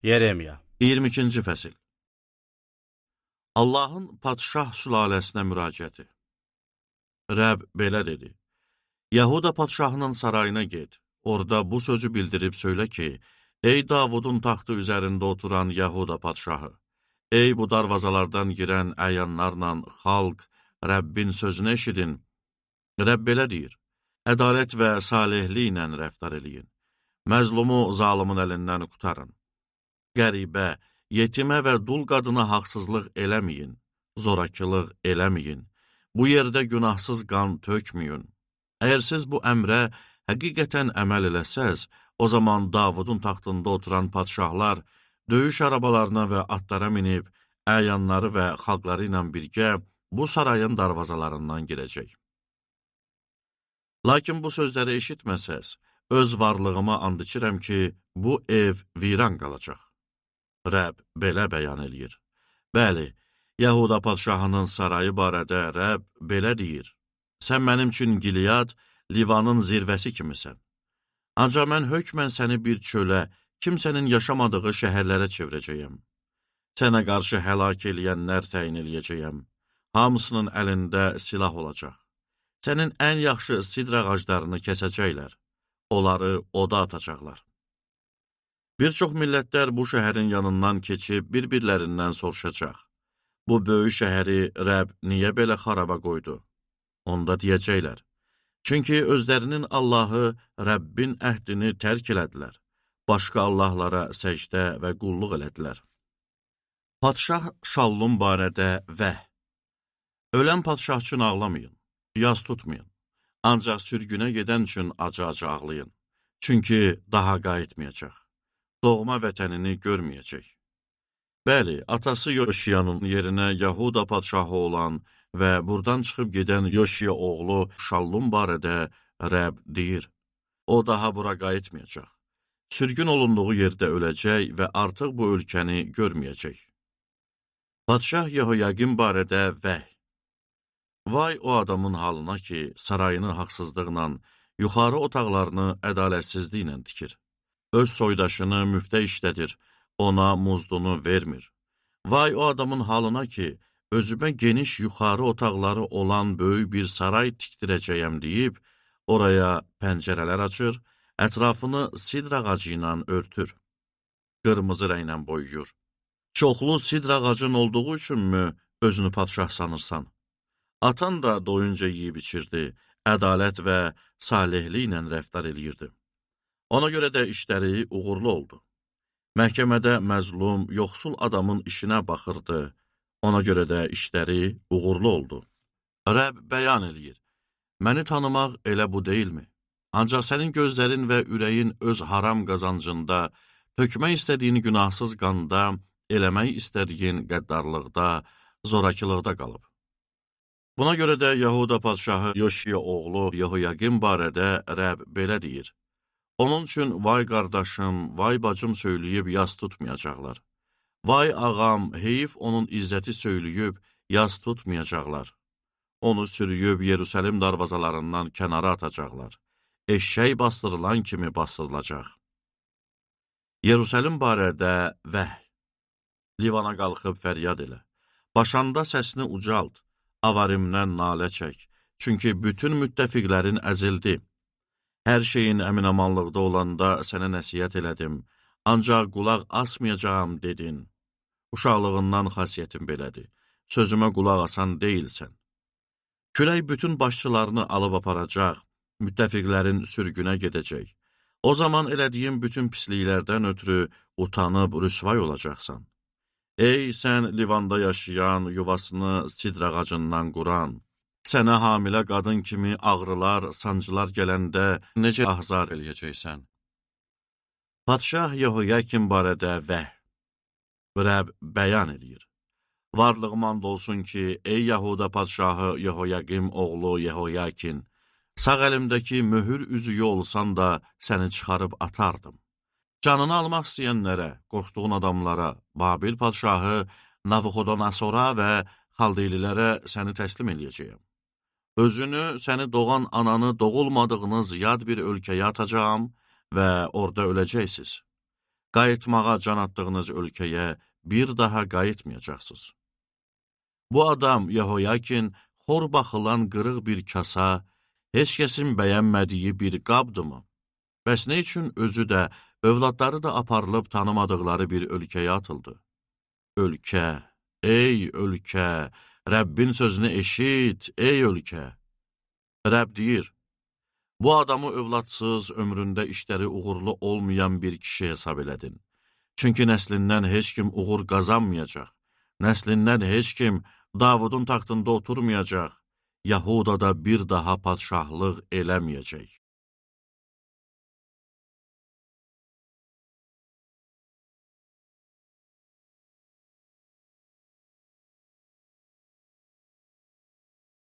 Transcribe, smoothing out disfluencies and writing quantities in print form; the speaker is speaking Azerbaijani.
Yeremiya 22-ci fəsil. Allahın padşah sülaləsinə müraciəti. Rəbb belə dedi: Yahuda padşahının sarayına get. Orada bu sözü bildirib söylə ki, ey Davudun taxtı üzərində oturan Yahuda padşahı, ey bu darvazalardan girən əyanlarla xalq, Rəbbin sözünü eşidin. Rəbb belə deyir: ədalət və salihliklə rəftar eləyin. Məzlumu zalimin əlindən qurtarın. Qəribə, yetimə və dul qadına haqsızlıq eləməyin, zorakılıq eləməyin, bu yerdə günahsız qan tökməyin. Əgər siz bu əmrə həqiqətən əməl eləsəz, o zaman Davudun taxtında oturan padşahlar döyüş arabalarına və atlara minib, əyanları və xalqları ilə birgə bu sarayın darvazalarından girəcək. Lakin bu sözləri eşitməsəz, öz varlığıma and içirəm ki, bu ev viran qalacaq. Rəbb belə bəyan eləyir. Bəli, Yahuda padşahının sarayı barədə Rəbb belə deyir: sən mənim üçün Gilead, Livanın zirvəsi kimisən. Ancaq mən hökmən səni bir çölə, kimsənin yaşamadığı şəhərlərə çevirəcəyəm. Sənə qarşı həlak eləyənlər təyin eləyəcəyəm. Hamısının əlində silah olacaq. Sənin ən yaxşı sidr ağaclarını kəsəcəklər. Onları oda atacaqlar. Bir çox millətlər bu şəhərin yanından keçib bir-birlərindən soruşacaq: bu böyük şəhəri Rəbb niyə belə xaraba qoydu? Onda deyəcəklər: çünki özlərinin Allahı, Rəbbin əhdini tərk elədilər. Başqa Allahlara səcdə və qulluq elədilər. Padşah Şallum barədə vəh. Ölən padşah üçün ağlamayın, yas tutmayın. Ancaq sürgünə gedən üçün acı-acı ağlayın. Çünki daha qayıtmayacaq. Doğma vətənini görməyəcək. Bəli, atası Yoşiyanın yerinə Yahuda padşahı olan və buradan çıxıb gedən Yoşiya oğlu Şallum barədə Rəbb deyir: o daha bura qayıtmayacaq. Sürgün olunduğu yerdə öləcək və artıq bu ölkəni görməyəcək. Padşah Yehoyaqim barədə vəh. Vay o adamın halına ki, sarayını haqsızlıqla, yuxarı otaqlarını ədalətsizliklə tikir. Öz soydaşını müftə işlədir, ona muzdunu vermir. Vay o adamın halına ki, özümə geniş yuxarı otaqları olan böyük bir saray tikdirəcəyəm deyib, oraya pəncərələr açır, ətrafını sidr ağacı ilə örtür, qırmızı rənglə boyuyur. Çoxlu sidr ağacın olduğu üçünmü özünü padşah sanırsan? Atan da doyunca yeyib içirdi, ədalət və salihliklə rəftar eləyirdi. Ona görə də işləri uğurlu oldu. Məhkəmədə məzlum, yoxsul adamın işinə baxırdı. Ona görə də işləri uğurlu oldu. Rəbb bəyan eləyir: məni tanımaq elə bu deyilmi? Ancaq sənin gözlərin və ürəyin öz haram qazancında, tökmək istədiyin günahsız qanda, eləmək istədiyin qəddarlıqda, zorakılıqda qalıb. Buna görə də Yahuda padşahı Yoşiya oğlu Yehoyaqim barədə Rəbb belə deyir: onun üçün vay qardaşım, vay bacım söyləyib yas tutmayacaqlar. Vay ağam, heyif onun izzəti söyləyib yas tutmayacaqlar. Onu sürüyüb Yerusəlim darvazalarından kənara atacaqlar. Eşşək bastırılan kimi bastırılacaq. Yerusəlim barədə vəh. Livana qalxıb fəryad elə. Başanda səsini ucalt, avarimdən nalə çək. Çünki bütün müttəfiqlərin əzildi. Hər şeyin əminamanlıqda olanda sənə nəsiyyət elədim, ancaq qulaq asmayacağım dedin. Uşaqlığından xasiyyətin belədir, sözümə qulaq asan deyilsən. Külək bütün başçılarını alıb aparacaq, müttəfiqlərin sürgünə gedəcək. O zaman elədiyin bütün pisliklərdən ötürü utanıb rüsvay olacaqsan. Ey sən Livanda yaşayan, yuvasını sidr ağacından quran, sənə hamilə qadın kimi ağrılar, sancılar gələndə necə ahzar eləyəcəksən? Padşah Yehoyaqim barədə vəh. Rəbb bəyan eləyir: varlığım and olsun ki, ey Yahuda padşahı Yehoyaqim oğlu Yehoyakin, sağ əlimdəki möhür üzüyü olsan da səni çıxarıb atardım. Canını almaq istəyənlərə, qorxduğun adamlara, Babil padşahı Navuxodonasora və Xaldeylilərə səni təslim eləyəcəyəm. Özünü, səni doğan ananı doğulmadığınız yad bir ölkəyə atacağam və orada öləcəksiniz. qayıtmağa can atdığınız ölkəyə bir daha qayıtmayacaqsınız. Bu adam Yehoyakin xor baxılan qırıq bir kasa, heç kəsin bəyənmədiyi bir qabdımı? Bəs nə üçün özü də, övladları da aparılıb tanımadıqları bir ölkəyə atıldı? Ölkə, ey ölkə, Rəbbin sözünü eşit, ey ölkə. Rəbb deyir, bu adamı övladsız, ömründə işləri uğurlu olmayan bir kişi hesab elədin. Çünki nəslindən heç kim uğur qazanmayacaq. Nəslindən heç kim Davudun taxtında oturmayacaq. Yahudada bir daha padşahlıq eləməyəcək.